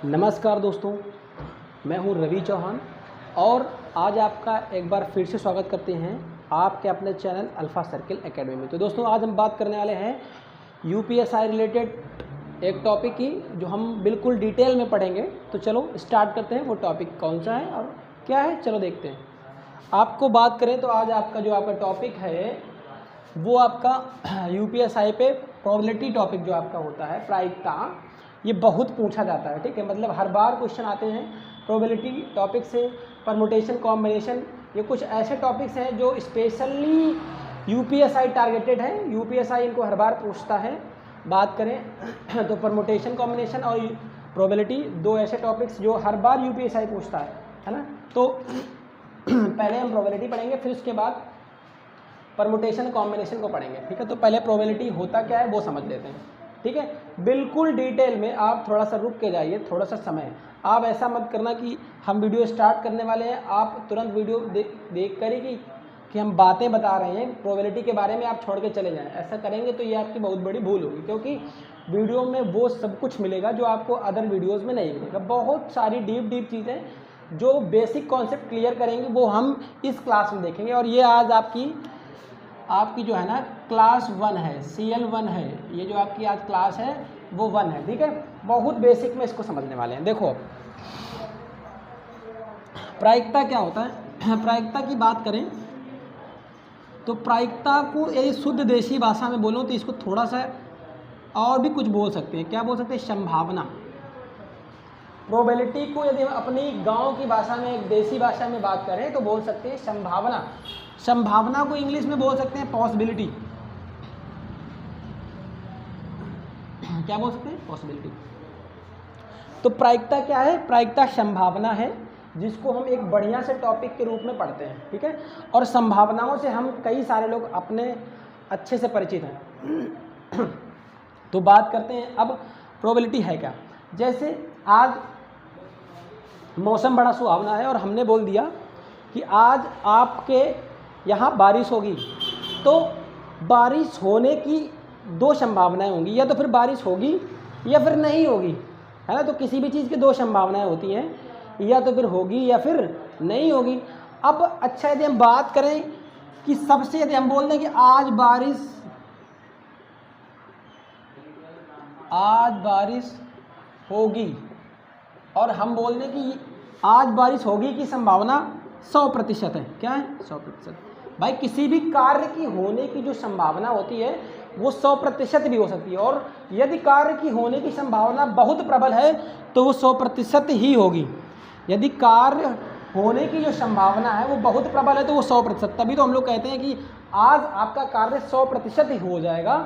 नमस्कार दोस्तों, मैं हूं रवि चौहान और आज आपका एक बार फिर से स्वागत करते हैं आपके अपने चैनल अल्फ़ा सर्किल एकेडमी में। तो दोस्तों आज हम बात करने वाले हैं यूपीएसआई रिलेटेड एक टॉपिक की जो हम बिल्कुल डिटेल में पढ़ेंगे। तो चलो स्टार्ट करते हैं। वो टॉपिक कौन सा है और क्या है, चलो देखते हैं। आपको बात करें तो आज आपका टॉपिक है वो आपका यूपीएसआई पे प्रोबेबिलिटी टॉपिक जो आपका होता है प्रायिकता, ये बहुत पूछा जाता है। ठीक है, मतलब हर बार क्वेश्चन आते हैं प्रोबेबिलिटी टॉपिक से। परमुटेशन, कॉम्बिनेशन, ये कुछ ऐसे टॉपिक्स हैं जो स्पेशली यूपीएसआई टारगेटेड है। यूपीएसआई इनको हर बार पूछता है। बात करें तो परमुटेशन, कॉम्बिनेशन और प्रोबेबिलिटी दो ऐसे टॉपिक्स जो हर बार यूपीएसआई पूछता है ना। तो पहले हम प्रोबेबिलिटी पढ़ेंगे, फिर उसके बाद परमुटेशन, कॉम्बिनेशन को पढ़ेंगे। ठीक है, तो पहले प्रोबेबिलिटी होता क्या है वो समझ लेते हैं। ठीक है, बिल्कुल डिटेल में आप थोड़ा सा रुक के जाइए, थोड़ा सा समय। आप ऐसा मत करना कि हम वीडियो स्टार्ट करने वाले हैं, आप तुरंत वीडियो देख कर ही कि हम बातें बता रहे हैं प्रोबेबिलिटी के बारे में आप छोड़ के चले जाएं। ऐसा करेंगे तो ये आपकी बहुत बड़ी भूल होगी, क्योंकि वीडियो में वो सब कुछ मिलेगा जो आपको अदर वीडियोज़ में नहीं मिलेगा। बहुत सारी डीप चीज़ें जो बेसिक कॉन्सेप्ट क्लियर करेंगे वो हम इस क्लास में देखेंगे। और ये आज आपकी जो है ना क्लास 1 है, CL1 है। ये जो आपकी आज क्लास है वो 1 है। ठीक है, बहुत बेसिक में इसको समझने वाले हैं। देखो प्रायिकता क्या होता है। प्रायिकता की बात करें तो प्रायिकता को यदि शुद्ध देशी भाषा में बोलूँ तो इसको थोड़ा सा और भी कुछ बोल सकते हैं। क्या बोल सकते हैं? संभावना। प्रोबेबिलिटी को यदि हम अपनी गांव की भाषा में, एक देसी भाषा में बात करें तो बोल सकते हैं संभावना। संभावना को इंग्लिश में बोल सकते हैं पॉसिबिलिटी। क्या बोल सकते हैं? पॉसिबिलिटी। तो प्रायिकता क्या है? प्रायिकता संभावना है, जिसको हम एक बढ़िया से टॉपिक के रूप में पढ़ते हैं। ठीक है, और संभावनाओं से हम कई सारे लोग अपने अच्छे से परिचित हैं। तो बात करते हैं अब प्रोबेबिलिटी है क्या। जैसे आज मौसम बड़ा सुहावना है और हमने बोल दिया कि आज आपके यहाँ बारिश होगी, तो बारिश होने की दो संभावनाएं होंगी, या तो फिर बारिश होगी या फिर नहीं होगी, है ना। तो किसी भी चीज़ की दो संभावनाएं होती हैं, या तो फिर होगी या फिर नहीं होगी। अब अच्छा, यदि हम बात करें कि सबसे यदि हम बोल दें कि आज बारिश होगी, और हम बोल दें कि आज बारिश होगी की संभावना 100% है। क्या है? 100%। भाई किसी भी कार्य की होने की जो संभावना होती है वो 100% भी हो सकती है, और यदि कार्य की होने की संभावना बहुत प्रबल है तो वो 100% ही होगी। यदि कार्य होने की जो संभावना है वो बहुत प्रबल है तो वो 100%। तभी तो हम लोग कहते हैं कि आज आपका कार्य 100% ही हो जाएगा,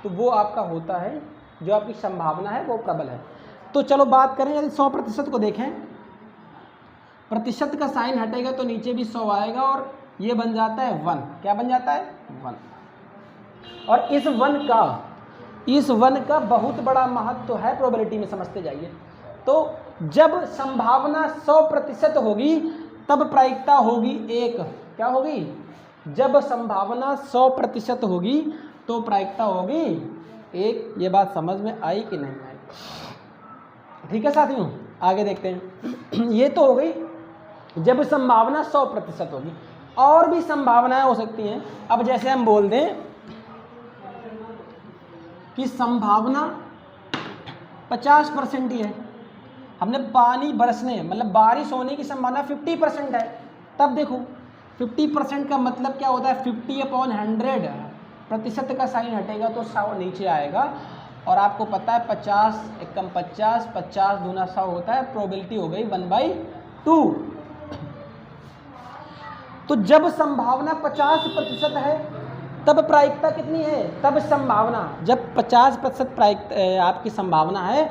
तो वो आपका होता है, जो आपकी संभावना है वो प्रबल है। तो चलो बात करें, यदि 100% को देखें, प्रतिशत का साइन हटेगा तो नीचे भी 100 आएगा और ये बन जाता है 1। क्या बन जाता है? 1। और इस 1 का बहुत बड़ा महत्व है प्रोबेबिलिटी में, समझते जाइए। तो जब संभावना 100% होगी तब प्रायिकता होगी 1। क्या होगी? जब संभावना 100% होगी तो प्रायिकता होगी 1। ये बात समझ में आई कि नहीं आई? ठीक है साथियों, आगे देखते हैं। ये तो हो गई जब संभावना 100% होगी। और भी संभावनाएं हो सकती हैं। अब जैसे हम बोल दें कि संभावना 50% ही है, हमने पानी बरसने मतलब बारिश होने की संभावना 50% है, तब देखो 50% का मतलब क्या होता है? 50/100। प्रतिशत का साइन हटेगा तो 100 नीचे आएगा। और आपको पता है 50 एकम 50, 50 दूना 100 होता है। प्रोबेबिलिटी हो गई 1/2। तो जब संभावना 50% है तब प्रायिकता कितनी है? तब संभावना जब 50% आपकी संभावना है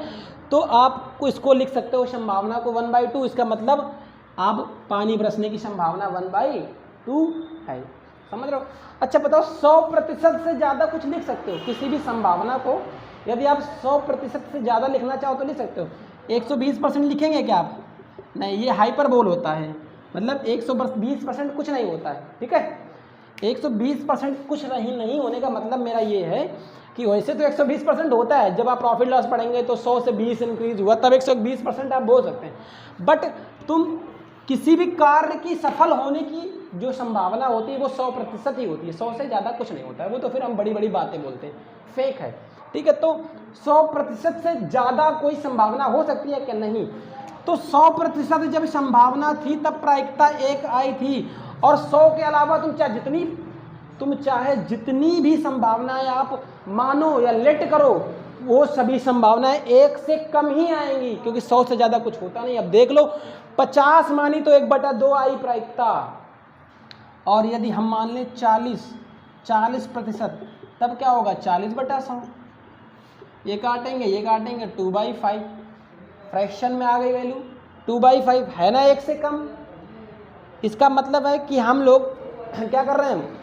तो आपको इसको लिख सकते हो संभावना को 1/2। इसका मतलब आप पानी बरसने की संभावना 1/2 है। समझ रहे हो? अच्छा बताओ, 100% से ज़्यादा कुछ लिख सकते हो किसी भी संभावना को? यदि आप 100% से ज़्यादा लिखना चाहो तो लिख सकते हो। 120% लिखेंगे क्या आप? नहीं, ये हाइपरबोल होता है, मतलब 120% कुछ नहीं होता है। ठीक है, 120% कुछ नहीं होने का मतलब मेरा ये है कि वैसे तो 120% होता है, जब आप प्रॉफिट लॉस पढ़ेंगे तो 100 से 20 इंक्रीज हुआ तब 120% आप बोल सकते हैं, बट तुम किसी भी कार्य की सफल होने की जो संभावना होती है वो 100% ही होती है, 100 से ज़्यादा कुछ नहीं होता है, वो तो फिर हम बड़ी बड़ी बातें बोलते हैं, फेक है, ठीक है। तो 100% से ज़्यादा कोई संभावना हो सकती है क्या? नहीं। तो 100% जब संभावना थी तब प्रायिकता 1 आई थी, और 100 के अलावा तुम चाहे जितनी भी संभावनाएं आप मानो या लेट करो, वो सभी संभावनाएं 1 से कम ही आएंगी, क्योंकि 100 से ज़्यादा कुछ होता नहीं। अब देख लो 50 मानी तो 1/2 आई प्रायिकता, और यदि हम मान लें 40%, तब क्या होगा? 40/100। ये काटेंगे 2/5, फ्रैक्शन में आ गई वैल्यू 2/5, है ना 1 से कम। इसका मतलब है कि हम लोग क्या कर रहे हैं,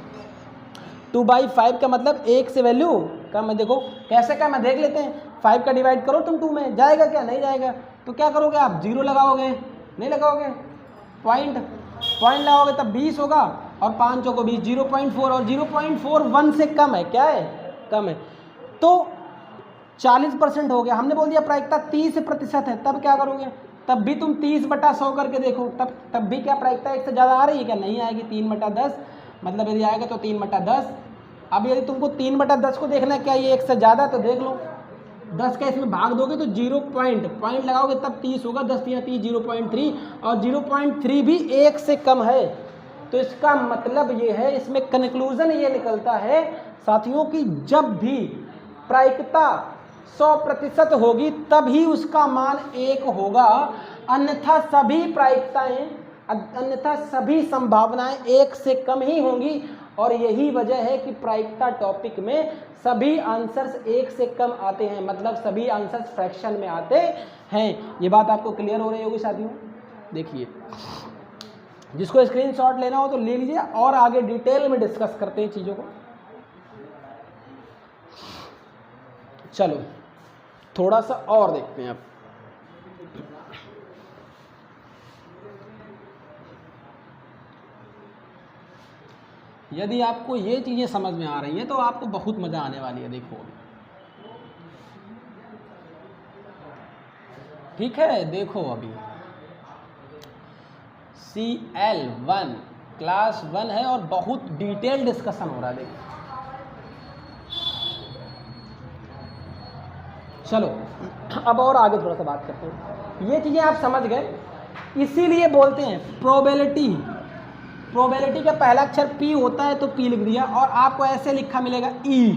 2/5 का मतलब 1 से वैल्यू कम है। देखो कैसे कम है, देख लेते हैं। 5 का डिवाइड करो तुम 2 में, जाएगा क्या? नहीं जाएगा। तो क्या करोगे आप? 0 लगाओगे? नहीं लगाओगे, पॉइंट लगाओगे तब 20 होगा, और 5 को 20, 0.4, और 0.41 से कम है। क्या है? कम है। तो 40% हो गया। हमने बोल दिया प्रायिकता 30% है, तब क्या करोगे? तब भी तुम 30/100 करके देखो, तब भी क्या प्रायिकता 1 से ज़्यादा आ रही है क्या? नहीं आएगी। 3/10, मतलब यदि आएगा तो 3/10। अब यदि तुमको 3/10 को देखना है क्या ये 1 से ज़्यादा, तो देख लो 10 का इसमें भाग दोगे तो 0 पॉइंट लगाओगे तब 30 होगा, 10 या 30 0.3, और 0.3 भी 1 से कम है। तो इसका मतलब ये है, इसमें कंक्लूजन ये निकलता है साथियों कि जब भी प्रायिकता 100% होगी तभी उसका मान 1 होगा, अन्यथा सभी संभावनाएं 1 से कम ही होंगी। और यही वजह है कि प्रायिकता टॉपिक में सभी आंसर्स 1 से कम आते हैं, मतलब सभी आंसर्स फ्रैक्शन में आते हैं। ये बात आपको क्लियर हो रही होगी साथियों। देखिए, जिसको स्क्रीनशॉट लेना हो तो ले लीजिए, और आगे डिटेल में डिस्कस करते हैं चीज़ों को। चलो थोड़ा सा और देखते हैं अब। यदि आपको ये चीज़ें समझ में आ रही हैं तो आपको बहुत मज़ा आने वाली है। देखो, ठीक है, देखो अभी CL1 क्लास 1 है और बहुत डिटेल डिस्कशन हो रहा है। देखो चलो अब और आगे थोड़ा सा बात करते हैं। ये चीज़ें आप समझ गए, इसीलिए बोलते हैं प्रोबेबिलिटी का पहला अक्षर P होता है तो P लिख दिया, और आपको ऐसे लिखा मिलेगा E।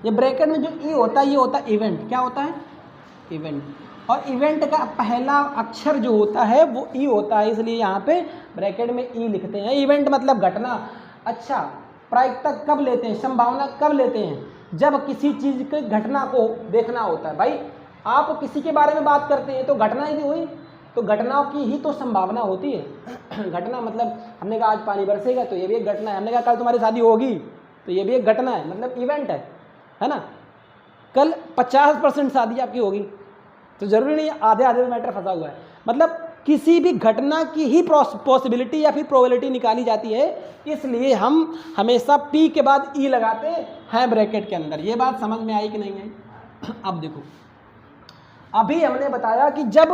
ये ब्रैकेट में जो E होता है ये होता है इवेंट। क्या होता है? इवेंट। और इवेंट का पहला अक्षर जो होता है वो E होता है, इसलिए यहाँ पे ब्रैकेट में E लिखते हैं। इवेंट मतलब घटना। अच्छा, प्रायिकता कब लेते हैं, संभावना कब लेते हैं? जब किसी चीज़ की घटना को देखना होता है। भाई आप किसी के बारे में बात करते हैं तो घटना ही हुई, तो घटनाओं की ही तो संभावना होती है। घटना मतलब हमने कहा आज पानी बरसेगा तो ये भी एक घटना है, हमने कहा कल तुम्हारी शादी होगी तो ये भी एक घटना है, मतलब इवेंट है ना। कल 50% शादी आपकी होगी तो जरूरी नहीं आधे में मैटर फंसा हुआ है। मतलब किसी भी घटना की ही पॉसिबिलिटी या फिर प्रोबेबिलिटी निकाली जाती है, इसलिए हम हमेशा P के बाद E लगाते हैं ब्रैकेट के अंदर। ये बात समझ में आई कि नहीं आई? अब देखो, अभी हमने बताया कि जब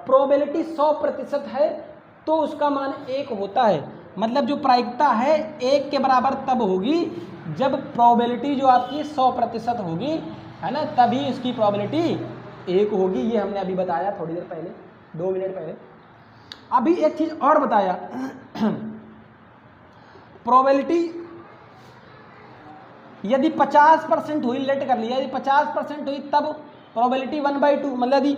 प्रोबेबिलिटी 100% है तो उसका मान 1 होता है, मतलब जो प्रायिकता है 1 के बराबर तब होगी जब प्रोबेबिलिटी जो आपकी 100% होगी, है ना, तभी इसकी प्रोबेबिलिटी 1 होगी। ये हमने अभी बताया थोड़ी देर पहले, 2 मिनट पहले। अभी एक चीज़ और बताया, प्रोबेबिलिटी यदि 50% हुई, लेट कर लिया, यदि 50% हुई तब प्रोबेबिलिटी 1/2, मतलब यदि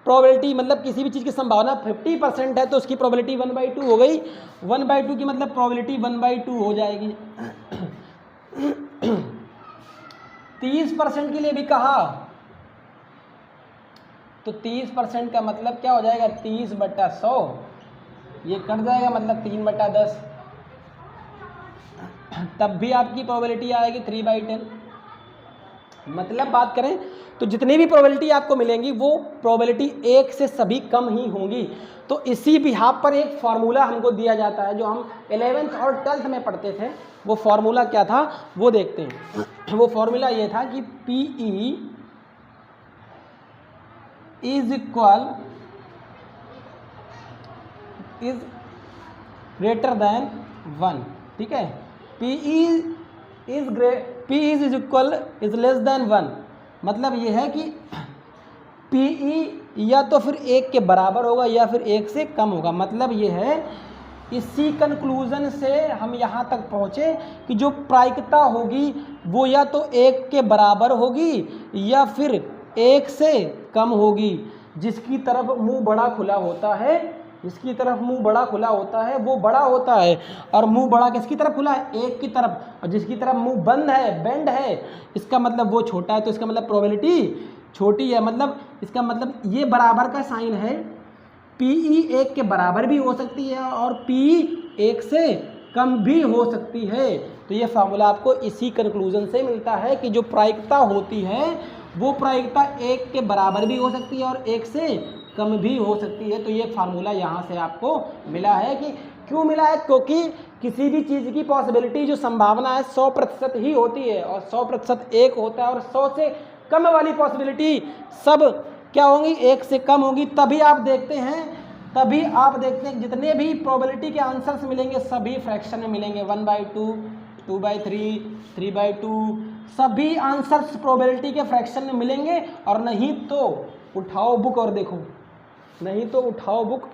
प्रोबेबिलिटी मतलब किसी भी चीज़ की संभावना 50% है तो उसकी प्रोबेबिलिटी 1/2 हो गई। 1/2 की मतलब प्रोबेबिलिटी 1/2 हो जाएगी। 30% के लिए भी कहा तो 30% का मतलब क्या हो जाएगा? 30/100, ये कट जाएगा, मतलब 3/10। तब भी आपकी प्रोबेबिलिटी आएगी 3/10। मतलब बात करें तो जितनी भी प्रोबेबिलिटी आपको मिलेंगी वो प्रोबेबिलिटी 1 से सभी कम ही होंगी। तो इसी बिहाफ पर एक फार्मूला हमको दिया जाता है जो हम 11th और 12th में पढ़ते थे। वो फार्मूला क्या था वो देखते हैं। वो फार्मूला ये था कि PE is equal is greater than 1, ठीक है। PE is equal is less than 1, मतलब ये है कि PE या तो फिर 1 के बराबर होगा या फिर 1 से कम होगा। मतलब ये है इसी कंक्लूजन से हम यहाँ तक पहुँचे कि जो प्रायिकता होगी वो या तो 1 के बराबर होगी या फिर 1 से कम होगी। जिसकी तरफ मुंह बड़ा खुला होता है, जिसकी तरफ मुंह बड़ा खुला होता है वो बड़ा होता है, और मुंह बड़ा किसकी तरफ खुला है? 1 की तरफ। और जिसकी तरफ मुंह बंद है, बेंड है, इसका मतलब वो छोटा है, तो इसका मतलब प्रोबेबिलिटी छोटी है। मतलब इसका मतलब ये बराबर का साइन है। PE 1 के बराबर भी हो सकती है और PE 1 से कम भी हो सकती है। तो ये फार्मूला आपको इसी कंक्लूजन से मिलता है कि जो प्रायिकता होती है वो प्रायिकता 1 के बराबर भी हो सकती है और 1 से कम भी हो सकती है। तो ये फार्मूला यहाँ से आपको मिला है। कि क्यों मिला है? क्योंकि किसी भी चीज़ की पॉसिबिलिटी जो संभावना है 100% ही होती है, और 100% 1 होता है, और 100 से कम वाली पॉसिबिलिटी सब क्या होंगी? 1 से कम होगी। तभी आप देखते हैं जितने भी प्रोबेबिलिटी के आंसर्स मिलेंगे सभी फ्रैक्शन में मिलेंगे। 1/2, 2/3, 3/2 सभी आंसर्स प्रोबेबिलिटी के फ्रैक्शन में मिलेंगे। और नहीं तो उठाओ बुक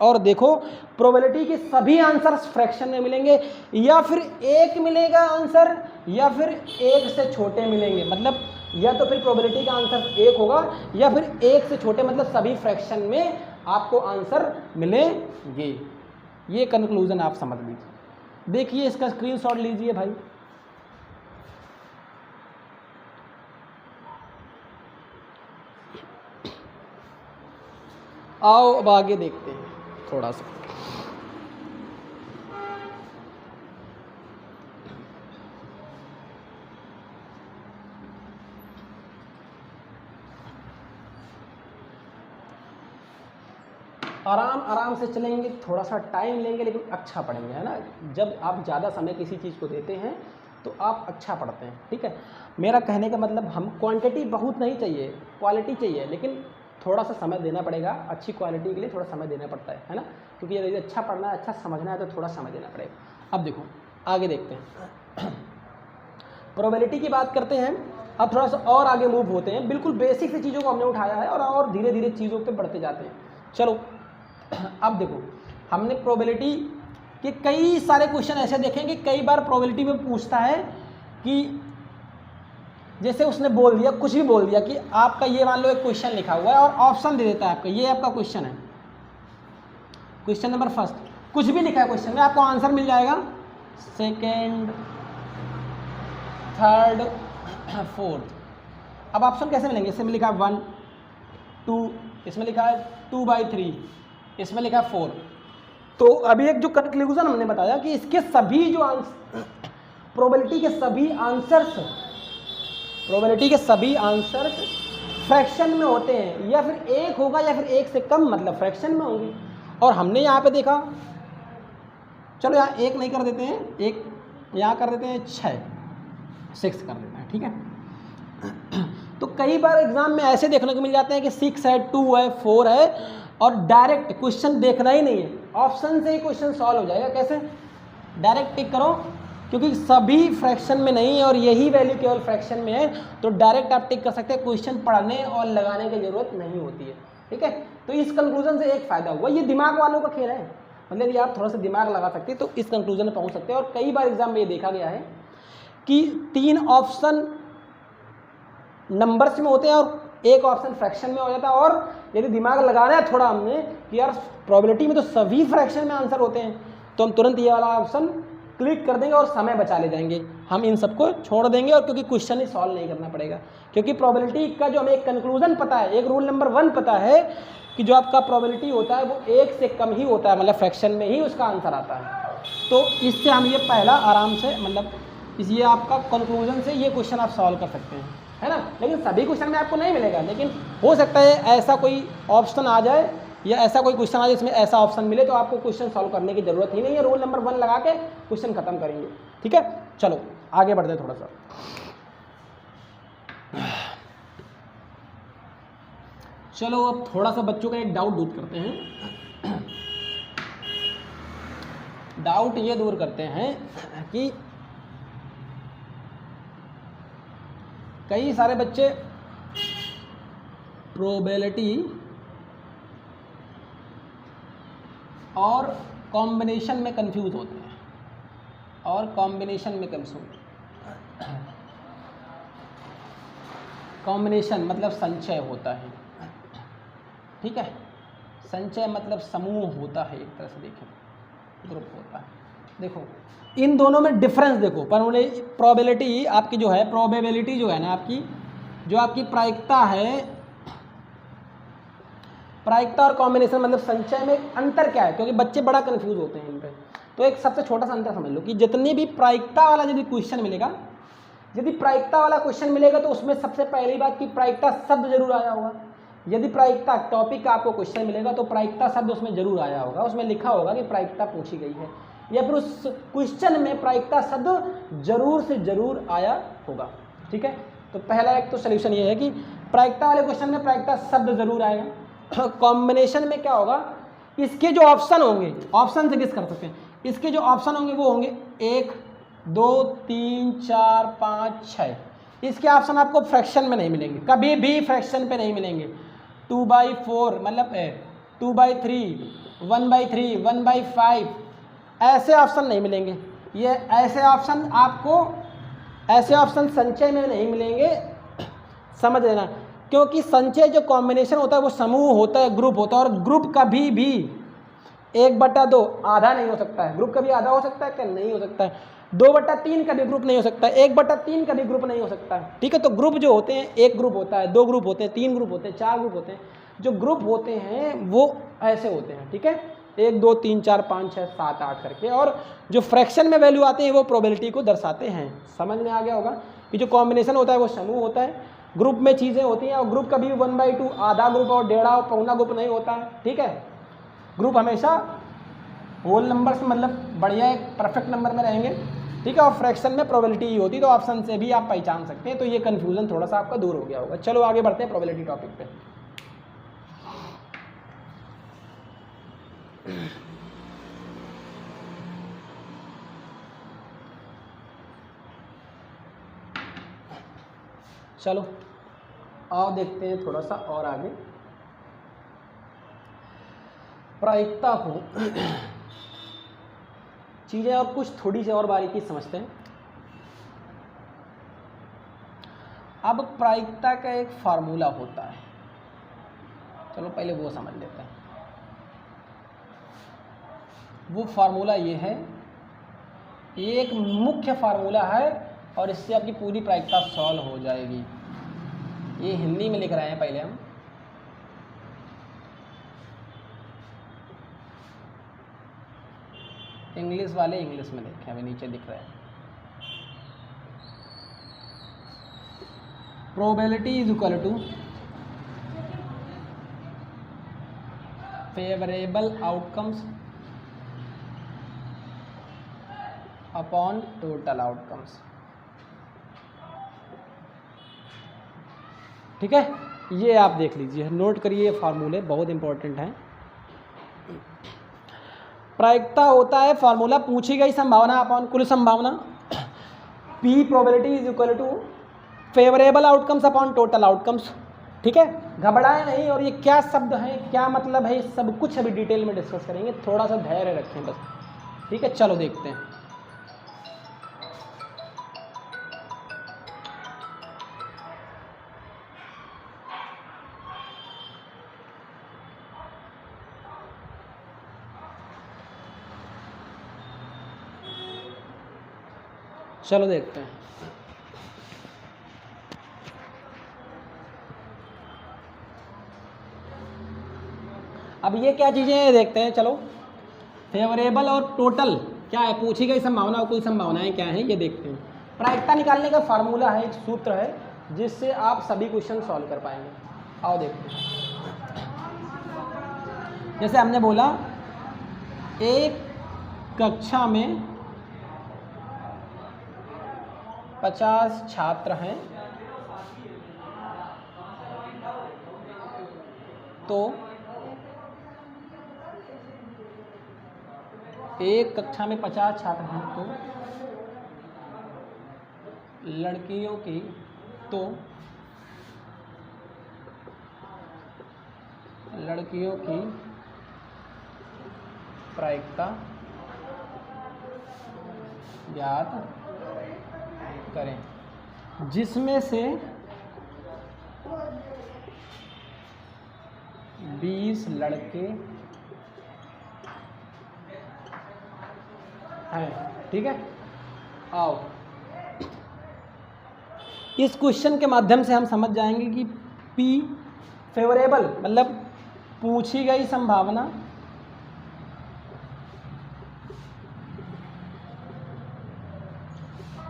और देखो, प्रोबेबिलिटी के सभी आंसर्स फ्रैक्शन में मिलेंगे, या फिर 1 मिलेगा आंसर या फिर 1 से छोटे मिलेंगे। मतलब या तो फिर प्रोबेबिलिटी का आंसर 1 होगा या फिर 1 से छोटे, मतलब सभी फ्रैक्शन में आपको आंसर मिलेंगे। ये कंक्लूजन आप समझ लीजिए। देखिए इसका स्क्रीनशॉट लीजिए भाई। आओ अब आगे देखते हैं थोड़ा सा। आराम से चलेंगे, थोड़ा सा टाइम लेंगे लेकिन अच्छा पढ़ेंगे, है ना। जब आप ज़्यादा समय किसी चीज़ को देते हैं तो आप अच्छा पढ़ते हैं, ठीक है। मेरा कहने का मतलब हम क्वांटिटी बहुत नहीं चाहिए, क्वालिटी चाहिए, लेकिन थोड़ा सा समय देना पड़ेगा। अच्छी क्वालिटी के लिए थोड़ा समय देना पड़ता है ना। क्योंकि यदि अच्छा पढ़ना है, अच्छा समझना है तो थोड़ा समय देना पड़ेगा। अब देखो आगे देखते हैं। प्रोबेबिलिटी की बात करते हैं। अब थोड़ा सा और आगे मूव होते हैं। बिल्कुल बेसिक सी चीज़ों को हमने उठाया है और धीरे धीरे चीज़ों पे बढ़ते जाते हैं। चलो अब देखो, हमने प्रोबेबिलिटी के कई सारे क्वेश्चन ऐसे देखें कि कई बार प्रोबेबिलिटी में पूछता है कि जैसे उसने बोल दिया, कुछ भी बोल दिया कि आपका ये मान लो एक क्वेश्चन लिखा हुआ है और ऑप्शन दे देता है आपका, ये आपका क्वेश्चन है, क्वेश्चन नंबर फर्स्ट, कुछ भी लिखा है क्वेश्चन में, आपको आंसर मिल जाएगा सेकेंड, थर्ड, फोर्थ। अब ऑप्शन कैसे मिलेंगे? इसमें लिखा है 1, 2, इसमें लिखा है 2/3, इसमें लिखा है 4। तो अभी एक जो कंक्लूजन हमने बताया कि इसके सभी जो प्रोबेबिलिटी के सभी आंसर्स फ्रैक्शन में होते हैं, या फिर 1 होगा या फिर 1 से कम, मतलब फ्रैक्शन में होंगे। और हमने यहाँ पे देखा, चलो यहाँ 1 नहीं कर देते हैं, 1 यहाँ कर देते हैं, 6 कर देते हैं, ठीक है। तो कई बार एग्जाम में ऐसे देखने को मिल जाते हैं कि 6 है, 2 है, 4 है, और डायरेक्ट क्वेश्चन देखना ही नहीं है, ऑप्शन से ही क्वेश्चन सॉल्व हो जाएगा। कैसे? डायरेक्ट टिक करो, क्योंकि सभी फ्रैक्शन में नहीं है और यही वैल्यू केवल फ्रैक्शन में है, तो डायरेक्ट आप टिक कर सकते हैं, क्वेश्चन पढ़ने और लगाने की जरूरत नहीं होती है, ठीक है। तो इस कंक्लूजन से एक फायदा हुआ, ये दिमाग वालों का खेल है, मतलब यदि आप थोड़ा सा दिमाग लगा सकते हैं तो इस कंक्लूजन में पहुंच सकते हैं। और कई बार एग्जाम में ये देखा गया है कि 3 ऑप्शन नंबर्स में होते हैं और 1 ऑप्शन फ्रैक्शन में हो जाता है, और यदि दिमाग लगाना है थोड़ा हमने कि यार प्रोबेबिलिटी में तो सभी फ्रैक्शन में आंसर होते हैं, तो हम तुरंत ये वाला ऑप्शन क्लिक कर देंगे और समय बचा ले जाएंगे। हम इन सबको छोड़ देंगे, और क्योंकि क्वेश्चन ही सॉल्व नहीं करना पड़ेगा, क्योंकि प्रोबेबिलिटी का जो हमें एक कंक्लूजन पता है, एक रूल नंबर 1 पता है कि जो आपका प्रोबेबिलिटी होता है वो 1 से कम ही होता है, मतलब फ्रैक्शन में ही उसका आंसर आता है। तो इससे हम ये पहला आराम से, मतलब ये आपका कंक्लूजन से ये क्वेश्चन आप सॉल्व कर सकते हैं, है ना। लेकिन सभी क्वेश्चन में आपको नहीं मिलेगा, लेकिन हो सकता है ऐसा कोई ऑप्शन आ जाए या ऐसा कोई क्वेश्चन आ जाए जिसमें ऐसा ऑप्शन मिले, तो आपको क्वेश्चन सॉल्व करने की जरूरत ही नहीं है, रूल नंबर 1 लगा के क्वेश्चन खत्म करेंगे। ठीक है, चलो आगे बढ़ते हैं थोड़ा सा। चलो अब थोड़ा सा बच्चों का एक डाउट दूर करते हैं। डाउट ये दूर करते हैं कि कई सारे बच्चे प्रोबेबिलिटी और कॉम्बिनेशन में कंफ्यूज होते हैं, और कॉम्बिनेशन में कंफ्यूज, कॉम्बिनेशन मतलब संचय होता है। ठीक है, संचय मतलब समूह होता है, एक तरह से देखें ग्रुप होता है। देखो इन दोनों में डिफरेंस देखो, पर प्रोबेबिलिटी आपकी जो है, प्रोबेबिलिटी जो है ना आपकी, जो आपकी प्रायिकता है, प्रायिकता और कॉम्बिनेशन मतलब संचय में अंतर क्या है, क्योंकि बच्चे बड़ा कंफ्यूज होते हैं इन पे। तो एक सबसे छोटा सा अंतर समझ लो कि जितनी भी प्रायिकता वाला यदि क्वेश्चन मिलेगा, यदि प्रायिकता वाला क्वेश्चन मिलेगा तो उसमें सबसे पहली बात कि प्रायिकता शब्द जरूर आया होगा। यदि प्रायिकता टॉपिक का आपको क्वेश्चन मिलेगा तो प्रायिकता शब्द उसमें जरूर आया होगा, उसमें लिखा होगा कि प्रायिकता पूछी गई है, या फिर उस क्वेश्चन में प्रायिकता शब्द जरूर से जरूर आया होगा। ठीक है, तो पहला एक तो सोल्यूशन ये है कि प्रायिकता वाले क्वेश्चन में प्रायिकता शब्द जरूर आएगा। कॉम्बिनेशन में क्या होगा, इसके जो ऑप्शन होंगे, ऑप्शन से गेस कर सकते हैं, इसके जो ऑप्शन होंगे वो होंगे 1 2 3 4 5 6। इसके ऑप्शन आपको फ्रैक्शन में नहीं मिलेंगे, कभी भी फ्रैक्शन पे नहीं मिलेंगे। 2/4 मतलब 2/3, 1/3, 1/5 ऐसे ऑप्शन नहीं मिलेंगे। ये ऐसे ऑप्शन आपको, ऐसे ऑप्शन संचय में नहीं मिलेंगे, समझ लेना। क्योंकि संचय जो कॉम्बिनेशन होता है वो समूह होता है, ग्रुप होता है, और ग्रुप कभी भी 1/2 आधा नहीं हो सकता है। ग्रुप कभी आधा हो सकता है क्या? नहीं हो सकता है। 2/3 का भी ग्रुप नहीं हो सकता है, 1/3 का भी ग्रुप नहीं हो सकता है। ठीक है, तो ग्रुप जो होते हैं, एक ग्रुप होता है, 2 ग्रुप होते हैं, 3 ग्रुप होते हैं, 4 ग्रुप होते हैं। जो ग्रुप होते हैं वो ऐसे होते हैं। ठीक है, 1 2 3 4 5 6 7 8 करके, और जो फ्रैक्शन में वैल्यू आते हैं वो प्रोबेबिलिटी को दर्शाते हैं। समझ में आ गया होगा कि जो कॉम्बिनेशन होता है वो समूह होता है, ग्रुप में चीज़ें होती हैं, और ग्रुप कभी 1/2 आधा ग्रुप और डेढ़ा और पौना ग्रुप नहीं होता है। ठीक है, ग्रुप हमेशा होल नंबर से मतलब बढ़िया एक परफेक्ट नंबर में रहेंगे। ठीक है, और फ्रैक्शन में प्रोबेबिलिटी ही होती है, तो ऑप्शन से भी आप पहचान सकते हैं। तो ये कन्फ्यूजन थोड़ा सा आपका दूर हो गया होगा। चलो आगे बढ़ते हैं प्रोबेबिलिटी टॉपिक पे। चलो आओ देखते हैं थोड़ा सा और आगे प्रायिकता को चीज़ें और कुछ थोड़ी सी और बारीकी समझते हैं। अब प्रायिकता का एक फार्मूला होता है, चलो पहले वो समझ लेते हैं। वो फार्मूला ये है, एक मुख्य फार्मूला है, और इससे आपकी पूरी प्रायिकता सॉल्व हो जाएगी। ये हिंदी में लिख रहे हैं पहले हम, इंग्लिश वाले इंग्लिश में लिखे, अभी नीचे दिख रहे हैं। Probability is equal to favourable outcomes upon total outcomes. ठीक है, ये आप देख लीजिए, नोट करिए, ये फार्मूले बहुत इंपॉर्टेंट हैं। प्रायिकता होता है फार्मूला, पूछी गई संभावना अपॉन कुल संभावना, P probability is equal to favourable outcomes upon total outcomes. ठीक है, घबराए नहीं, और ये क्या शब्द है, क्या मतलब है, सब कुछ अभी डिटेल में डिस्कस करेंगे, थोड़ा सा धैर्य रखें बस। ठीक है, चलो देखते हैं। चलो देखते हैं। अब ये क्या चीज़ें हैं देखते हैं। चलो, फेवरेबल और टोटल क्या है, पूछी गई संभावना और कुल संभावनाएं क्या हैं, ये देखते हैं। प्रायिकता निकालने का फार्मूला है, एक सूत्र है, जिससे आप सभी क्वेश्चन सॉल्व कर पाएंगे। आओ देखते हैं। जैसे हमने बोला एक कक्षा में 50 छात्र हैं, तो एक कक्षा में 50 छात्र हैं, तो लड़कियों की प्रायिकता ज्ञात करें, जिसमें से 20 लड़के हैं। ठीक है, आओ इस क्वेश्चन के माध्यम से हम समझ जाएंगे कि P फेवरेबल मतलब पूछी गई संभावना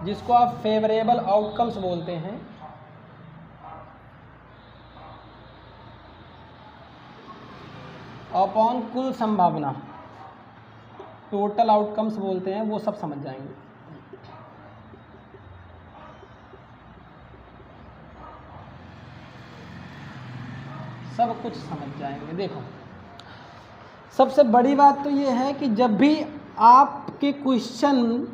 जिसको आप फेवरेबल आउटकम्स बोलते हैं, अपॉन कुल संभावना टोटल आउटकम्स बोलते हैं, वो सब समझ जाएंगे। सब कुछ समझ जाएंगे। देखो सबसे बड़ी बात तो ये है कि जब भी आपके क्वेश्चन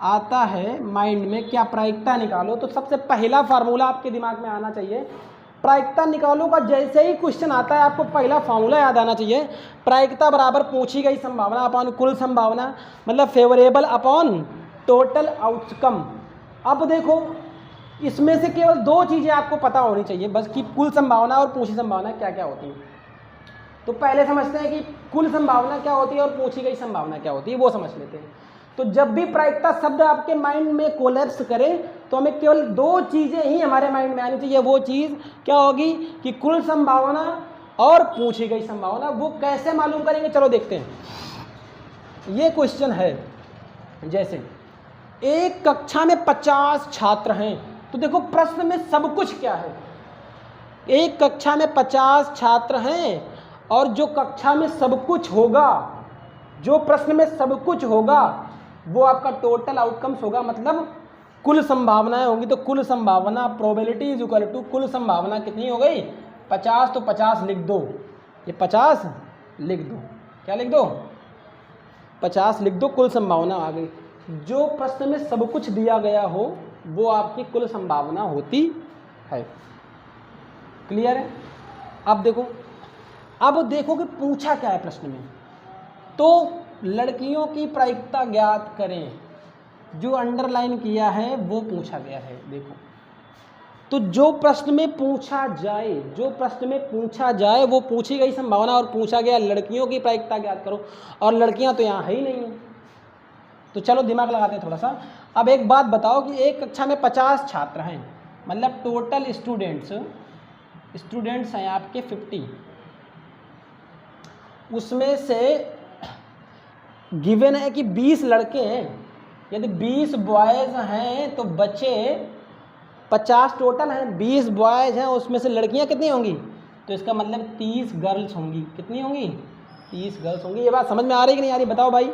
आता है माइंड में क्या प्रायिकता निकालो, तो सबसे पहला फार्मूला आपके दिमाग में आना चाहिए। प्रायिकता निकालो का जैसे ही क्वेश्चन आता है आपको पहला फार्मूला याद आना चाहिए। प्रायिकता बराबर पूछी गई संभावना अपॉन कुल संभावना, मतलब फेवरेबल अपॉन टोटल आउटकम। अब देखो इसमें से केवल दो चीज़ें आपको पता होनी चाहिए बस, कि कुल संभावना और पूछी संभावना क्या क्या होती है। तो पहले समझते हैं कि कुल संभावना क्या होती है और पूछी गई संभावना क्या होती है, वो समझ लेते हैं। तो जब भी प्रायिकता शब्द आपके माइंड में कोलैप्स करे तो हमें केवल दो चीज़ें ही हमारे माइंड में आनी चाहिए। वो चीज़ क्या होगी कि कुल संभावना और पूछी गई संभावना। वो कैसे मालूम करेंगे, चलो देखते हैं। ये क्वेश्चन है, जैसे एक कक्षा में 50 छात्र हैं, तो देखो प्रश्न में सब कुछ क्या है। एक कक्षा में 50 छात्र हैं और जो कक्षा में सब कुछ होगा, जो प्रश्न में सब कुछ होगा वो आपका टोटल आउटकम्स होगा, मतलब कुल संभावनाएं होंगी। तो कुल संभावना प्रोबेबिलिटी इज इक्वल टू कुल संभावना कितनी हो गई 50, तो 50 लिख दो, ये 50 लिख दो, क्या लिख दो 50 लिख दो, कुल संभावना आ गई। जो प्रश्न में सब कुछ दिया गया हो वो आपकी कुल संभावना होती है। क्लियर है? अब देखो कि पूछा क्या है प्रश्न में। तो लड़कियों की प्रायिकता ज्ञात करें, जो अंडरलाइन किया है वो पूछा गया है। देखो तो जो प्रश्न में पूछा जाए वो पूछी गई संभावना, और पूछा गया लड़कियों की प्रायिकता ज्ञात करो, और लड़कियां तो यहाँ है ही नहीं है। तो चलो दिमाग लगाते हैं थोड़ा सा। अब एक बात बताओ कि एक कक्षा में 50 छात्र हैं, मतलब टोटल स्टूडेंट्स हैं आपके 50, उसमें से गिवन है कि 20 लड़के हैं। यदि 20 बॉयज़ हैं तो बच्चे 50 टोटल हैं, 20 बॉयज़ हैं, उसमें से लड़कियां कितनी होंगी, तो इसका मतलब 30 गर्ल्स होंगी। कितनी होंगी 30 गर्ल्स होंगी। ये बात समझ में आ रही कि नहीं आ रही, बताओ भाई।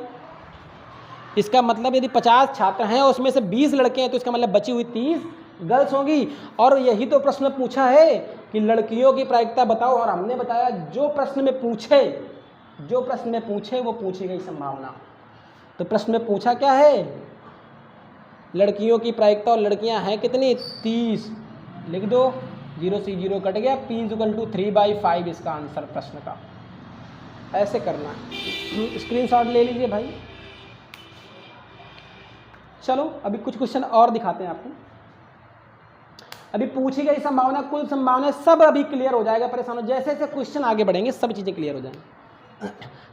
इसका मतलब यदि 50 छात्र हैं उसमें से 20 लड़के हैं तो इसका मतलब बची हुई 30 गर्ल्स होंगी। और यही तो प्रश्न पूछा है कि लड़कियों की प्रायिकता बताओ, और हमने बताया जो प्रश्न में पूछे वो पूछी गई संभावना। तो प्रश्न में पूछा क्या है, लड़कियों की प्रायिकता, और लड़कियां हैं कितनी 30, लिख दो, 0 से 0 कट गया, P = 3/5 इसका आंसर प्रश्न का। ऐसे करना है, स्क्रीनशॉट ले लीजिए भाई। चलो अभी कुछ क्वेश्चन और दिखाते हैं आपको। अभी पूछी गई संभावना, कुल संभावना, सब अभी क्लियर हो जाएगा, परेशान हो। जैसे जैसे क्वेश्चन आगे बढ़ेंगे सब चीज़ें क्लियर हो जाएंगी।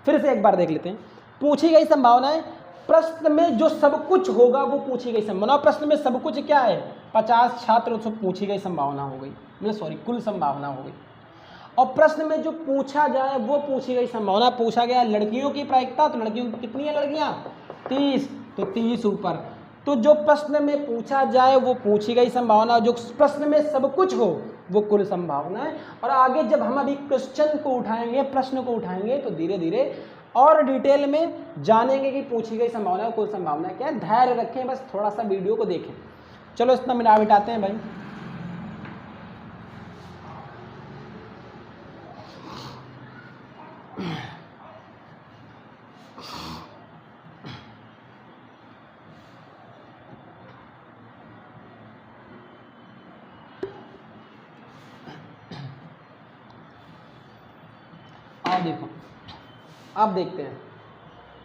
फिर से एक बार देख लेते हैं। पूछी गई संभावनाएं, प्रश्न में जो सब कुछ होगा वो पूछी गई संभावना। प्रश्न में सब कुछ क्या है 50 छात्र, उसको पूछी गई संभावना हो गई, मतलब सॉरी कुल संभावना हो गई। और प्रश्न में जो पूछा जाए वो पूछी गई संभावना। पूछा गया लड़कियों की प्रायिकता, तो लड़कियों कितनी है लड़कियां 30, तो 30 ऊपर। तो जो प्रश्न में पूछा जाए वो पूछी गई संभावना, जो प्रश्न में सब कुछ हो वो कुल संभावना है। और आगे जब हम अभी क्वेश्चन को उठाएंगे, प्रश्न को उठाएंगे, तो धीरे धीरे और डिटेल में जानेंगे कि पूछी गई संभावना कुल संभावना क्या है। धैर्य रखें, बस थोड़ा सा वीडियो को देखें। चलो इतना मिटा मिटाते हैं भाई। आप देखो, अब देखते हैं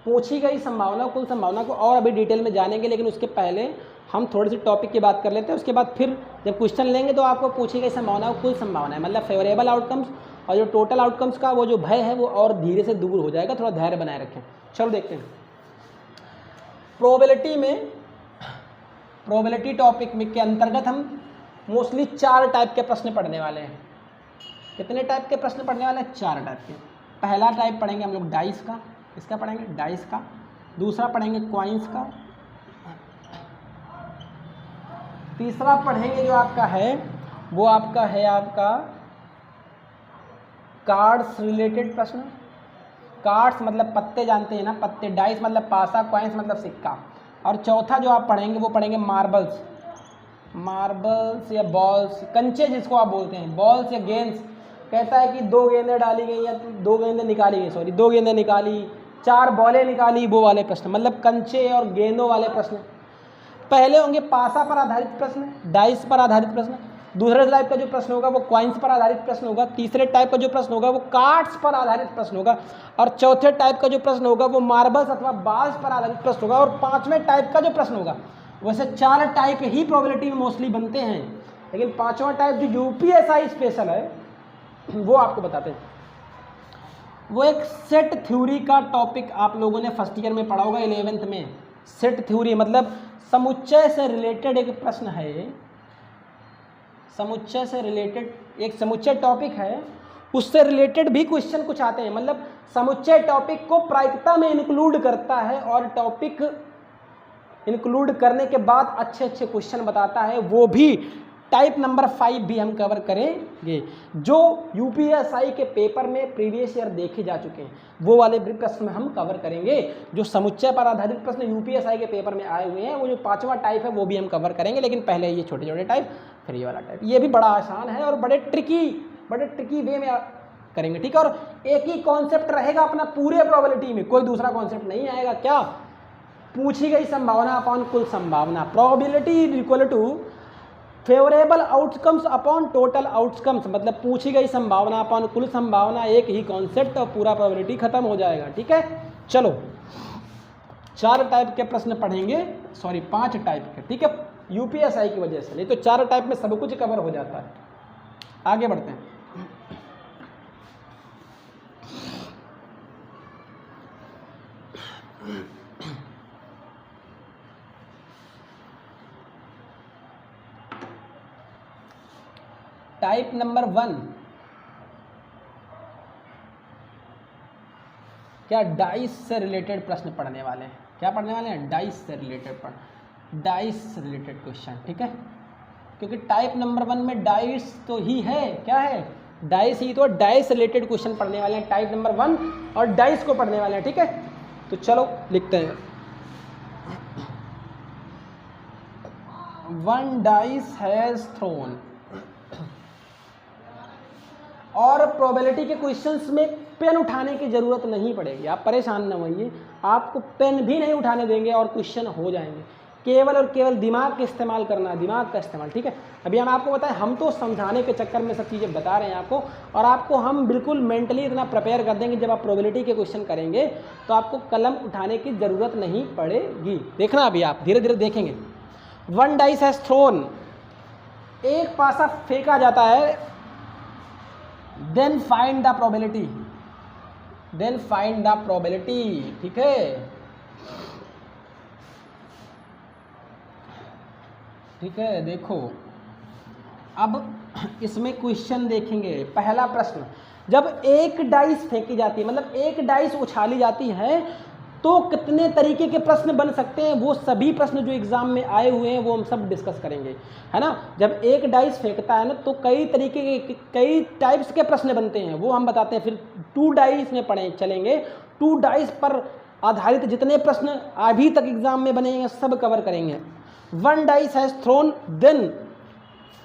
पूछी गई संभावना कुल संभावना को और अभी डिटेल में जानेंगे, लेकिन उसके पहले हम थोड़ी सी टॉपिक की बात कर लेते हैं। उसके बाद फिर जब क्वेश्चन लेंगे तो आपको पूछी गई संभावना कुल संभावना है, मतलब फेवरेबल आउटकम्स और जो टोटल आउटकम्स का वो जो भय है वो और धीरे से दूर हो जाएगा। थोड़ा धैर्य बनाए रखें। चलो देखते हैं। प्रोबेबिलिटी में, प्रोबेबिलिटी टॉपिक में के अंतर्गत हम मोस्टली 4 टाइप के प्रश्न पढ़ने वाले हैं। कितने टाइप के प्रश्न पढ़ने वाले हैं? 4 टाइप के। पहला टाइप पढ़ेंगे हम लोग डाइस का, इसका पढ़ेंगे डाइस का। दूसरा पढ़ेंगे क्वाइंस का। तीसरा पढ़ेंगे जो आपका है वो आपका है आपका कार्ड्स रिलेटेड प्रश्न। कार्ड्स मतलब पत्ते, जानते हैं ना पत्ते। डाइस मतलब पासा, क्वाइंस मतलब सिक्का। और चौथा जो आप पढ़ेंगे वो पढ़ेंगे मार्बल्स, मार्बल्स या बॉल्स, कंचे जिसको आप बोलते हैं, बॉल्स या गेंद्स। कहता है कि 2 गेंदें डाली गई या 2 गेंदें निकाली गई, सॉरी 2 गेंदें निकाली, 4 बॉलें निकाली, वो वाले प्रश्न, मतलब कंचे और गेंदों वाले प्रश्न। पहले होंगे पासा पर आधारित प्रश्न, डाइस पर आधारित प्रश्न। दूसरे टाइप का जो प्रश्न होगा वो क्वाइंस पर आधारित प्रश्न होगा। तीसरे टाइप का जो प्रश्न होगा वो कार्ड्स पर आधारित प्रश्न होगा। और चौथे टाइप का जो प्रश्न होगा वो मार्बल्स अथवा बाल्स पर आधारित प्रश्न होगा। और 5वें टाइप का जो प्रश्न होगा, वैसे 4 टाइप ही प्रोबेबिलिटी में मोस्टली बनते हैं, लेकिन 5वां टाइप जो यूपीएसआई स्पेशल है वो आपको बताते हैं। वो एक सेट थ्योरी का टॉपिक आप लोगों ने फर्स्ट ईयर में पढ़ा होगा, 11th में। सेट थ्योरी मतलब समुच्चय से रिलेटेड एक प्रश्न है, समुच्चय से रिलेटेड एक समुच्चय टॉपिक है, उससे रिलेटेड भी क्वेश्चन कुछ आते हैं। मतलब समुच्चय टॉपिक को प्रायिकता में इंक्लूड करता है और टॉपिक इंक्लूड करने के बाद अच्छे अच्छे क्वेश्चन बताता है। वो भी टाइप नंबर 5 भी हम कवर करेंगे, जो यूपीएसआई के पेपर में प्रीवियस ईयर देखे जा चुके हैं। वो वाले प्रश्न हम कवर करेंगे, जो समुच्चय पर आधारित प्रश्न यूपीएसआई के पेपर में आए हुए हैं। वो जो 5वां टाइप है वो भी हम कवर करेंगे, लेकिन पहले ये छोटे छोटे टाइप, फिर ये वाला टाइप। ये भी बड़ा आसान है और बड़े ट्रिकी वे में करेंगे, ठीक है। और एक ही कॉन्सेप्ट रहेगा अपना पूरे प्रोबेबिलिटी में, कोई दूसरा कॉन्सेप्ट नहीं आएगा। क्या? पूछी गई संभावना अपॉन कुल संभावना। Probability equal to favourable outcomes upon total outcomes, मतलब पूछी गई संभावना अपॉन कुल संभावना, एक ही कॉन्सेप्ट और पूरा प्रोबेबिलिटी खत्म हो जाएगा, ठीक है। चलो 4 टाइप के प्रश्न पढ़ेंगे, सॉरी 5 टाइप के, ठीक है, यूपीएसआई की वजह से। नहीं तो 4 टाइप में सब कुछ कवर हो जाता है। आगे बढ़ते हैं। टाइप नंबर 1, क्या डाइस से रिलेटेड प्रश्न पढ़ने वाले हैं। क्या पढ़ने वाले हैं? डाइस से रिलेटेड डाइस से रिलेटेड क्वेश्चन, ठीक है। क्योंकि टाइप नंबर 1 में डाइस तो ही है, क्या है? डाइस ही तो, डाइस रिलेटेड क्वेश्चन पढ़ने वाले हैं टाइप नंबर 1, और डाइस को पढ़ने वाले हैं, ठीक है। तो चलो लिखते हैं। 1 डाइस हैज थ्रोन। और प्रोबेबिलिटी के क्वेश्चंस में पेन उठाने की ज़रूरत नहीं पड़ेगी, आप परेशान न होइए। आपको पेन भी नहीं उठाने देंगे और क्वेश्चन हो जाएंगे। केवल और केवल दिमाग का इस्तेमाल करना है, दिमाग का इस्तेमाल, ठीक है। अभी हम आपको बताएं, हम तो समझाने के चक्कर में सब चीज़ें बता रहे हैं आपको, और आपको हम बिल्कुल मेंटली इतना प्रिपेयर कर देंगे, जब आप प्रोबेबिलिटी के क्वेश्चन करेंगे तो आपको कलम उठाने की ज़रूरत नहीं पड़ेगी। देखना अभी आप धीरे धीरे देखेंगे। 1 डाइस हैज थ्रोन, एक पासा फेंका जाता है। Then find the probability, then find the probability, ठीक है, ठीक है। देखो अब इसमें क्वेश्चन देखेंगे। पहला प्रश्न, जब एक डाइस फेंकी जाती है, मतलब एक डाइस उछाली जाती है, तो कितने तरीके के प्रश्न बन सकते हैं, वो सभी प्रश्न जो एग्जाम में आए हुए हैं वो हम सब डिस्कस करेंगे, है ना। जब एक डाइस फेंकता है ना तो कई तरीके के कई टाइप्स के प्रश्न बनते हैं, वो हम बताते हैं। फिर 2 डाइस में पढ़े चलेंगे, 2 डाइस पर आधारित जितने प्रश्न अभी तक एग्जाम में बने हैं सब कवर करेंगे। 1 dice has thrown then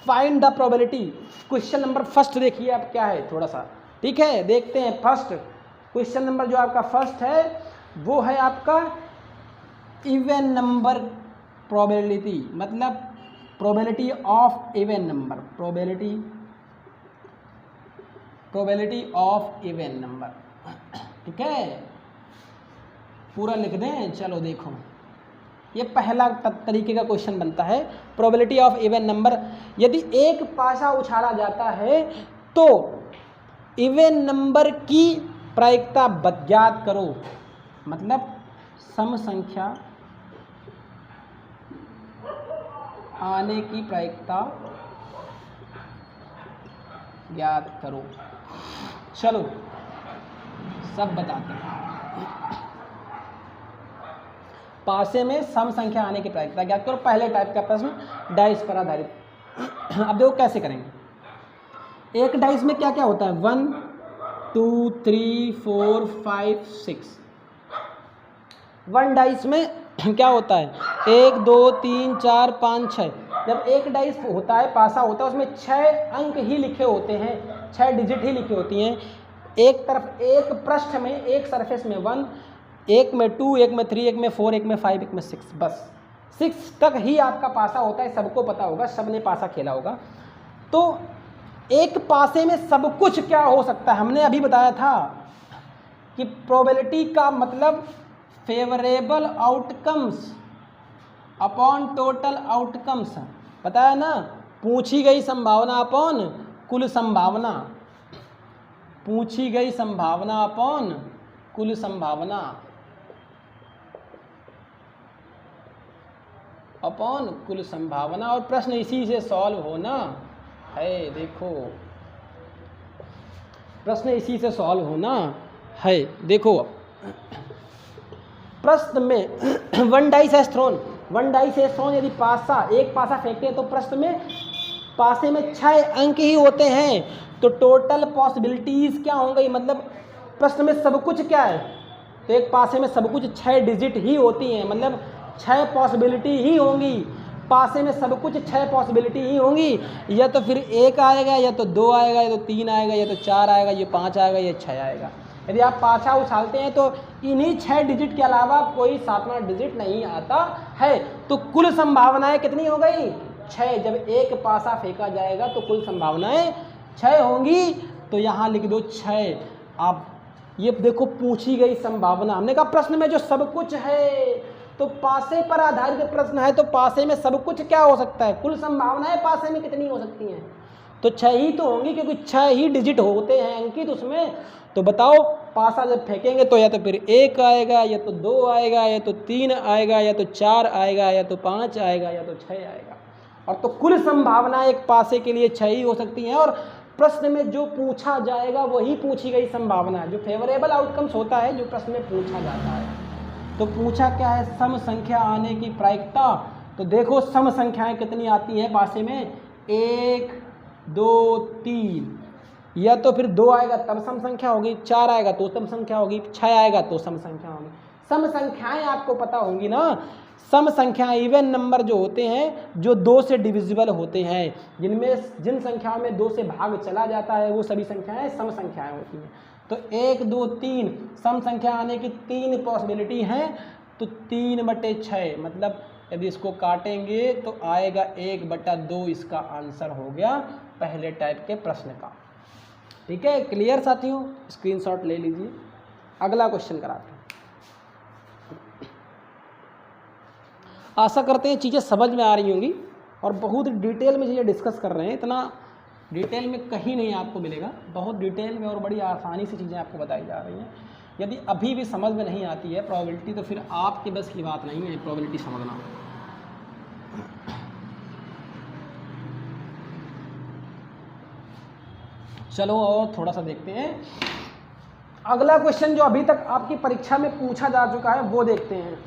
find the probability. Question number first देखिए आप क्या है थोड़ा सा, ठीक है, देखते हैं। फर्स्ट क्वेश्चन नंबर जो आपका फर्स्ट है वो है आपका इवन नंबर प्रोबेबिलिटी, मतलब probability of even number, probability of even number, ठीक है, पूरा लिख दें। चलो देखो, ये पहला तरीके का क्वेश्चन बनता है, प्रोबेबिलिटी ऑफ इवन नंबर। यदि एक पासा उछाला जाता है तो इवन नंबर की प्रायिकता ज्ञात करो, मतलब सम संख्या आने की प्रायिकता ज्ञात करो। चलो सब बताते हैं। पासे में सम संख्या आने की प्रायिकता ज्ञात करो, पहले टाइप का प्रश्न डाइस पर आधारित। अब देखो कैसे करेंगे। एक डाइस में क्या क्या होता है, 1 2 3 4 5 6। 1 डाइस में क्या होता है, 1 2 3 4 5 6। जब एक डाइस होता है, पासा होता है, उसमें 6 अंक ही लिखे होते हैं, 6 डिजिट ही लिखी होती हैं। एक तरफ एक पृष्ठ में, एक सरफेस में 1, एक में 2, एक में 3, एक में 4, एक में 5, एक में 6, बस 6 तक ही आपका पासा होता है। सबको पता होगा, सबने पासा खेला होगा। तो एक पासे में सब कुछ क्या हो सकता है, हमने अभी बताया था कि प्रोबेबिलिटी का मतलब favourable outcomes upon total outcomes, बताया ना, पूछी गई संभावना अपॉन कुल संभावना, पूछी गई संभावना अपॉन कुल संभावना अपॉन कुल संभावना। और प्रश्न इसी से सॉल्व होना है, देखो प्रश्न इसी से सॉल्व होना है। देखो प्रश्न में 1 dice has thrown, 1 dice has thrown, यदि पासा, एक पासा फेंकते हैं तो प्रश्न में पासे में 6 अंक ही होते हैं, तो टोटल पॉसिबिलिटीज क्या होंगी, मतलब प्रश्न में सब कुछ क्या है, तो एक पासे में सब कुछ 6 डिजिट ही होती हैं, मतलब 6 पॉसिबिलिटी ही होंगी। पासे में सब कुछ 6 पॉसिबिलिटी ही होंगी, या तो फिर 1 आएगा, या तो 2 आएगा, या तो 3 आएगा, या तो 4 आएगा, या 5 आएगा, या 6 आएगा। यदि आप पाछा उछालते हैं तो इन्हीं 6 डिजिट के अलावा कोई 7वां डिजिट नहीं आता है। तो कुल संभावनाएं कितनी हो गई, 6। जब एक पासा फेंका जाएगा तो कुल संभावनाएं 6 होंगी, तो यहाँ लिख दो 6। आप ये देखो, पूछी गई संभावना, हमने कहा प्रश्न में जो सब कुछ है, तो पासे पर आधारित प्रश्न है, तो पासे में सब कुछ क्या हो सकता है, कुल संभावनाएं पासे में कितनी हो सकती हैं, तो 6 ही तो होंगी, क्योंकि 6 ही डिजिट होते हैं अंकित उसमें। तो बताओ, पासा जब फेंकेंगे तो या तो फिर 1 आएगा, या तो 2 आएगा, या तो 3 आएगा, या तो 4 आएगा, या तो 5 आएगा, या तो 6 आएगा। और तो कुल संभावना एक पासे के लिए 6 ही हो सकती हैं। और प्रश्न में जो पूछा जाएगा वही पूछी गई संभावना, जो फेवरेबल आउटकम्स होता है, जो प्रश्न में पूछा जाता है। तो पूछा क्या है, सम संख्या आने की प्रायिकता। तो देखो सम संख्याएं कितनी आती हैं पासे में, 1 2 3, या तो फिर 2 आएगा तब सम संख्या होगी, 4 आएगा तो सम संख्या होगी, 6 आएगा तो सम संख्या होगी। सम संख्याएं आपको पता होंगी ना, सम संख्याएं इवन नंबर जो होते हैं, जो 2 से डिविजिबल होते हैं, जिन संख्याओं में 2 से भाग चला जाता है, वो सभी संख्याएं सम संख्याएं होती हैं। तो 1 2 3 सम संख्या आने की 3 पॉसिबिलिटी हैं, तो 3/6, मतलब यदि इसको काटेंगे तो आएगा 1/2, इसका आंसर हो गया पहले टाइप के प्रश्न का। ठीक है, क्लियर साथियों, स्क्रीनशॉट ले लीजिए। अगला क्वेश्चन कराते हैं। आशा करते हैं चीज़ें समझ में आ रही होंगी, और बहुत डिटेल में चीज़ें डिस्कस कर रहे हैं, इतना डिटेल में कहीं नहीं आपको मिलेगा, बहुत डिटेल में और बड़ी आसानी से चीज़ें आपको बताई जा रही हैं। यदि अभी भी समझ में नहीं आती है प्रोबेबिलिटी, तो फिर आपके बस की बात नहीं है प्रोबेबिलिटी समझना। चलो और थोड़ा सा देखते हैं। अगला क्वेश्चन जो अभी तक आपकी परीक्षा में पूछा जा चुका है वो देखते हैं।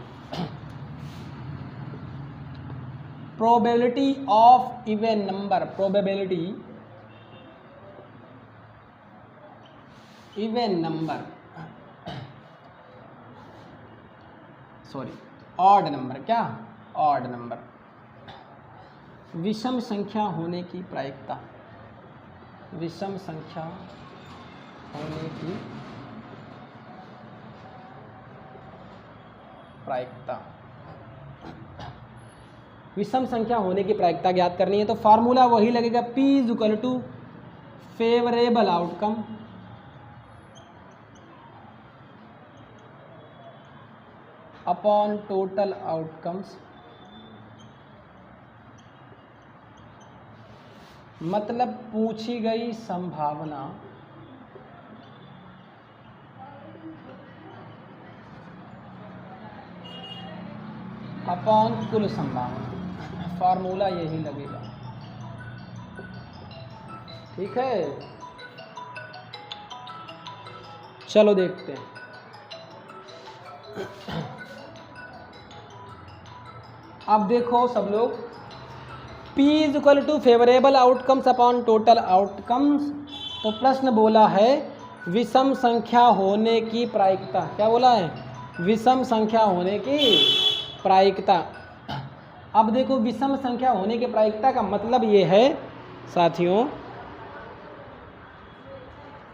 Probability of even number, probability even number, sorry odd number, क्या ऑड नंबर, विषम संख्या होने की प्रायिकता, विषम संख्या होने की प्रायिकता, विषम संख्या होने की प्रायिकता ज्ञात करनी है। तो फार्मूला वही लगेगा, P is equal to favourable outcome upon total outcomes, मतलब पूछी गई संभावना अपॉन कुल संभावना, फार्मूला यही लगेगा। ठीक है, चलो देखते हैं। अब देखो सब लोग, P is equal to favourable outcomes upon total outcomes, तो प्रश्न बोला है विषम संख्या होने की प्रायिकता, क्या बोला है, विषम संख्या होने की प्रायिकता। अब देखो विषम संख्या होने की प्रायिकता का मतलब ये है साथियों,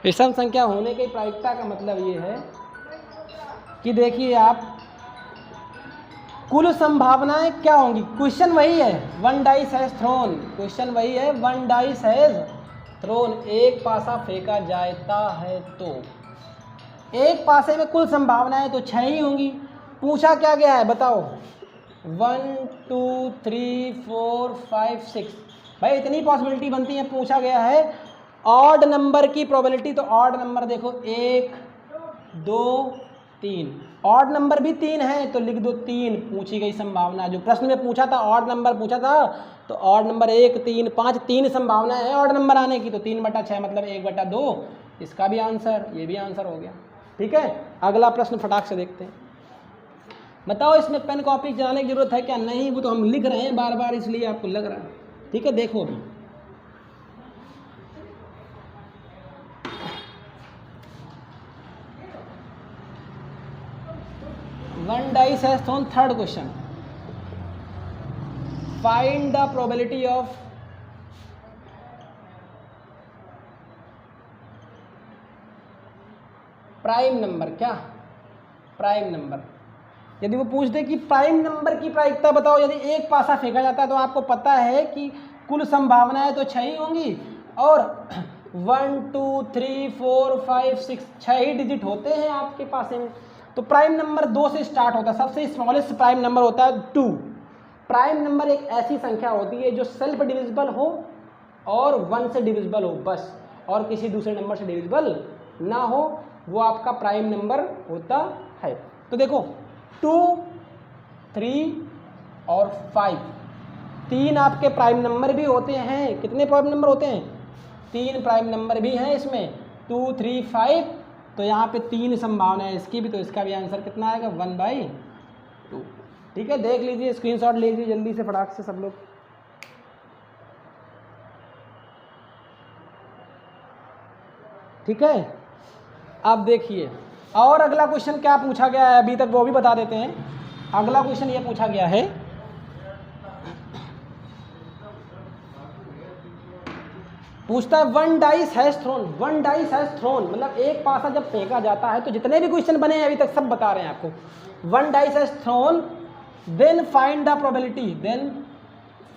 विषम संख्या होने की प्रायिकता का मतलब ये है कि देखिए आप, कुल संभावनाएं क्या होंगी, क्वेश्चन वही है, one dice has thrown, question वही है, वन डाइस हैज थ्रोन, एक पासा फेंका जाता है तो एक पासे में कुल संभावनाएं तो 6 ही होंगी। पूछा क्या गया है बताओ, 1 2 3 4 5 6, भाई इतनी पॉसिबिलिटी बनती है। पूछा गया है ऑड नंबर की प्रोबेबिलिटी, तो ऑड नंबर देखो 1 2 3, ऑड नंबर भी 3 है तो लिख दो 3, पूछी गई संभावना। जो प्रश्न में पूछा था ऑड नंबर पूछा था, तो ऑड नंबर 1 3 5 3 संभावना है ऑड नंबर आने की, तो 3/6 मतलब 1/2, इसका भी आंसर, ये भी आंसर हो गया। ठीक है, अगला प्रश्न फटाक से देखते हैं। बताओ इसमें पेन कॉपी चलाने की जरूरत है क्या, नहीं, वो तो हम लिख रहे हैं बार बार इसलिए आपको लग रहा है। ठीक है, देखो अभी one dice has thrown, third question, find the probability of prime number, क्या प्राइम नंबर। यदि वो पूछ दे कि प्राइम नंबर की प्रायिकता बताओ, यदि एक पासा फेंका जाता है तो आपको पता है कि कुल संभावनाएं तो 6 ही होंगी, और 1 2 3 4 5 6 6 ही डिजिट होते हैं आपके पास में। तो प्राइम नंबर 2 से स्टार्ट होता है, सबसे स्मॉलेस्ट प्राइम नंबर होता है 2। प्राइम नंबर एक ऐसी संख्या होती है जो सेल्फ डिविजिबल हो और 1 से डिविजिबल हो बस, और किसी दूसरे नंबर से डिविजिबल ना हो, वो आपका प्राइम नंबर होता है। तो देखो 2 3 और 5, 3 आपके प्राइम नंबर भी होते हैं। कितने प्राइम नंबर होते हैं, 3 प्राइम नंबर भी हैं इसमें, 2 3 5, तो यहाँ पे 3 संभावना है इसकी भी, तो इसका भी आंसर कितना आएगा 1/2। ठीक है, देख लीजिए, स्क्रीनशॉट ले लीजिए जल्दी से फटाक से सब लोग। ठीक है, अब देखिए और अगला क्वेश्चन क्या पूछा गया है अभी तक वो भी बता देते हैं। अगला क्वेश्चन ये पूछा गया है, पूछता है one dice has thrown, one dice has thrown मतलब एक पासा जब फेंका जाता है, तो जितने भी क्वेश्चन बने हैं अभी तक सब बता रहे हैं आपको। One dice has thrown, then find the probability, then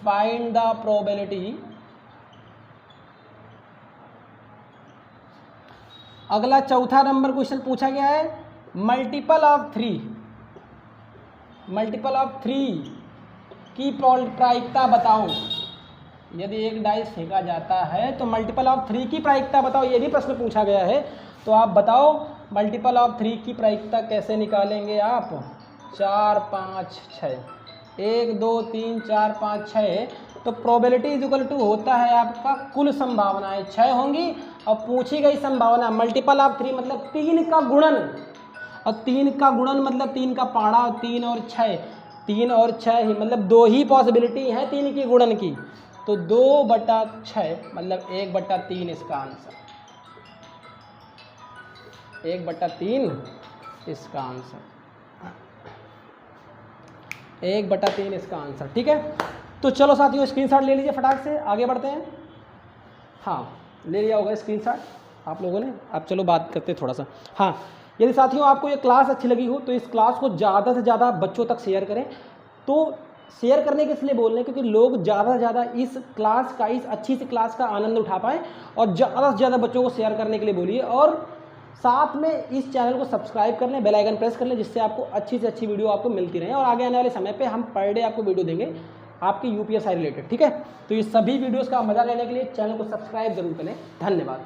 find the probability. अगला चौथा नंबर क्वेश्चन पूछा गया है मल्टीपल ऑफ 3, मल्टीपल ऑफ 3 की प्रायिकता बताओ। यदि एक डाइस फेंका जाता है तो मल्टीपल ऑफ 3 की प्रायिकता बताओ, ये भी प्रश्न पूछा गया है। तो आप बताओ मल्टीपल ऑफ 3 की प्रायिकता कैसे निकालेंगे आप। 4 5 6, 1 2 3 4 5 6, तो प्रोबेबिलिटी इज इक्वल टू होता है आपका कुल संभावनाएं 6 होंगी और पूछी गई संभावना मल्टीपल ऑफ 3 मतलब 3 का गुणन, और 3 का गुणन मतलब 3 का पाड़ा, 3 और 6, 3 और 6 ही मतलब 2 ही पॉसिबिलिटी है 3 की गुणन की, तो 2/6 मतलब 1/3 इसका आंसर, 1/3 इसका आंसर, 1/3 इसका आंसर। ठीक है, तो चलो साथियों स्क्रीनशॉट ले लीजिए, फटाक से आगे बढ़ते हैं। हाँ ले लिया होगा स्क्रीनशॉट आप लोगों ने। अब चलो बात करते हैं थोड़ा सा। हाँ, यदि साथियों आपको ये क्लास अच्छी लगी हो तो इस क्लास को ज़्यादा से ज़्यादा बच्चों तक शेयर करें। तो शेयर करने के इसलिए बोल रहे हैं क्योंकि लोग ज़्यादा से ज़्यादा इस क्लास का, इस अच्छी सी क्लास का आनंद उठा पाएँ, और ज़्यादा से ज़्यादा बच्चों को शेयर करने के लिए बोलिए। और साथ में इस चैनल को सब्सक्राइब कर लें, बेल आइकन प्रेस कर लें, जिससे आपको अच्छी से अच्छी वीडियो आपको मिलती रहे। और आगे आने वाले समय पे हम पर डे आपको वीडियो देंगे आपकी यूपीएससी रिलेटेड। ठीक है, तो ये सभी वीडियोस का मजा लेने के लिए चैनल को सब्सक्राइब जरूर करें। धन्यवाद।